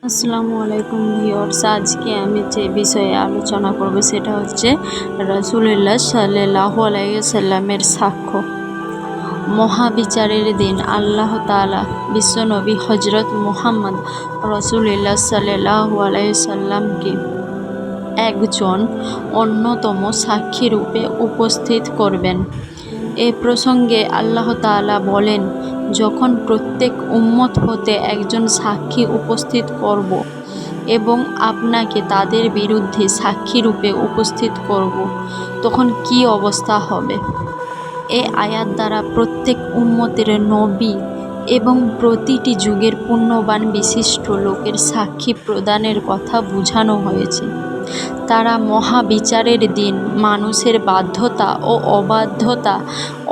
আসসালামু আলাইকুম ভিউয়ার্স, আজকে আমি যে বিষয়ে আলোচনা করব সেটা হচ্ছে রাসূলুল্লাহ সাল্লাল্লাহু আলাইহি সাল্লামের সাক্ষ্য। মহাবিচারের দিন আল্লাহ তাআলা বিশ্বনবী হযরত মুহাম্মদ রাসূলুল্লাহ সাল্লাল্লাহু আলাইহি সাল্লামকে একজন অন্যতম সাক্ষী রূপে উপস্থিত করবেন। এ প্রসঙ্গে আল্লাহ তাআলা বলেন, যখন প্রত্যেক উম্মত হতে একজন সাক্ষী উপস্থিত করব এবং আপনাকে তাদের বিরুদ্ধে সাক্ষী রূপে উপস্থিত করব, তখন কি অবস্থা হবে। এ আয়াত দ্বারা প্রত্যেক উম্মতের নবী এবং প্রতিটি যুগের পুণ্যবান বিশিষ্ট লোকের সাক্ষী প্রদানের কথা বোঝানো হয়েছে। তারা মহাবিচারের দিন মানুষের বাধ্যতা ও অবাধ্যতা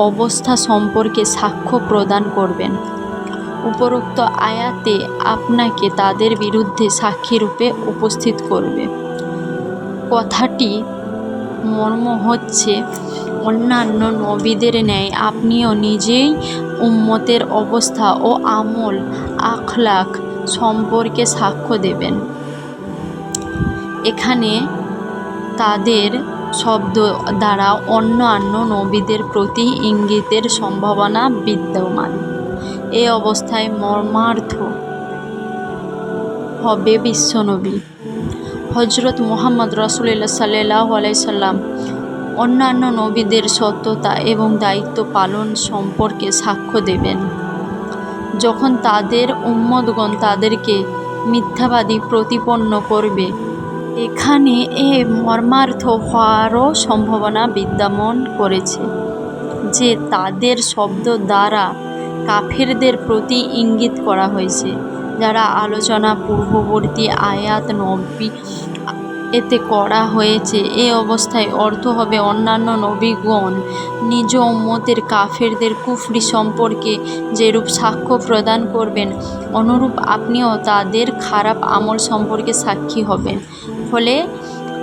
অবস্থা সম্পর্কে সাক্ষ্য প্রদান করবেন। উপরোক্ত আয়াতে আপনাকে তাদের বিরুদ্ধে সাক্ষীরূপে উপস্থিত করবে। কথাটি মর্ম হচ্ছে, অন্যান্য নবীদের ন্যায় আপনিও নিজেই উম্মতের অবস্থা ও আমল আখলাক সম্পর্কে সাক্ষ্য দেবেন। এখানে তাদের শব্দ দ্বারা অন্যান্য নবীদের প্রতি ইঙ্গিতের সম্ভাবনা বিদ্যমান। এ অবস্থায় মর্মার্থ হবে বিশ্বনবী হযরত মুহাম্মদ রাসূলুল্লাহ সাল্লাল্লাহু আলাইহি সাল্লাম অন্যান্য নবীদের সত্যতা এবং দায়িত্ব পালন সম্পর্কে সাক্ষ্য দেবেন। যখন তাদের উম্মতগণ তাদেরকে মিথ্যাবাদী প্রতিপন্ন করবে, এখানে এ মর্মার্থ হওয়ারও সম্ভাবনা বিদ্যমান করেছে যে তাদের শব্দ দ্বারা কাফেরদের প্রতি ইঙ্গিত করা হয়েছে, যারা আলোচনা পূর্ববর্তী আয়াত ৯০ এতে করা হয়েছে। এ অবস্থায় অর্থ হবে, অন্যান্য নবীগণ নিজ উম্মতের কাফেরদের কুফরি সম্পর্কে যেরূপ সাক্ষ্য প্রদান করবেন, অনুরূপ আপনিও তাদের খারাপ আমল সম্পর্কে সাক্ষী হবেন। ফলে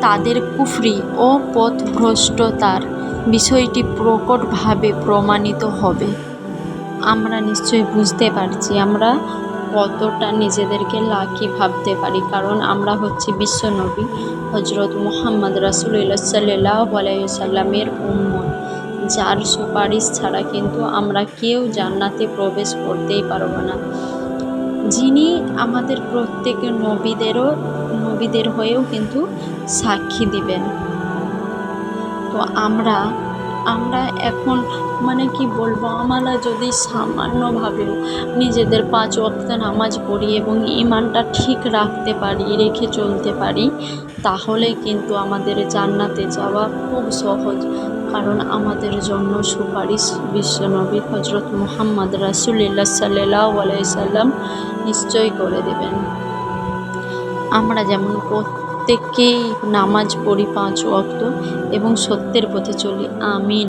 তাদের কুফরি ও পথভ্রষ্টতার বিষয়টি প্রকটভাবে প্রমাণিত হবে। আমরা নিশ্চয়ই বুঝতে পারছি আমরা কতটা নিজেদেরকে লাকি ভাবতে পারি, কারণ আমরা হচ্ছি বিশ্বনবী হযরত মুহাম্মদ রাসূলুল্লাহ সাল্লাল্লাহু আলাইহি সাল্লামের উম্মত, যার সুপারিশ ছাড়া কিন্তু আমরা কেউ জান্নাতে প্রবেশ করতেই পারব না, যিনি আমাদের প্রত্যেকের নবীদের হয়েও কিন্তু সাক্ষী দিবেন। তো আমরা এখন কি বলবো, আমরা যদি সামান্যভাবেও নিজেদের 5 ওয়াক্ত নামাজ পড়ি এবং ঈমানটা ঠিক রেখে চলতে পারি, তাহলে কিন্তু আমাদের জান্নাতে যাওয়া খুব সহজ, কারণ আমাদের জন্য সুপারিশ বিশ্বনবী হযরত মুহাম্মদ রাসূলুল্লাহ সাল্লাল্লাহু আলাইহি সাল্লাম নিশ্চয় করে দেবেন। আমরা যেমন প্রত্যেকেই নামাজ পড়ি 5 ওয়াক্ত এবং সত্যের পথে চলি। আমিন।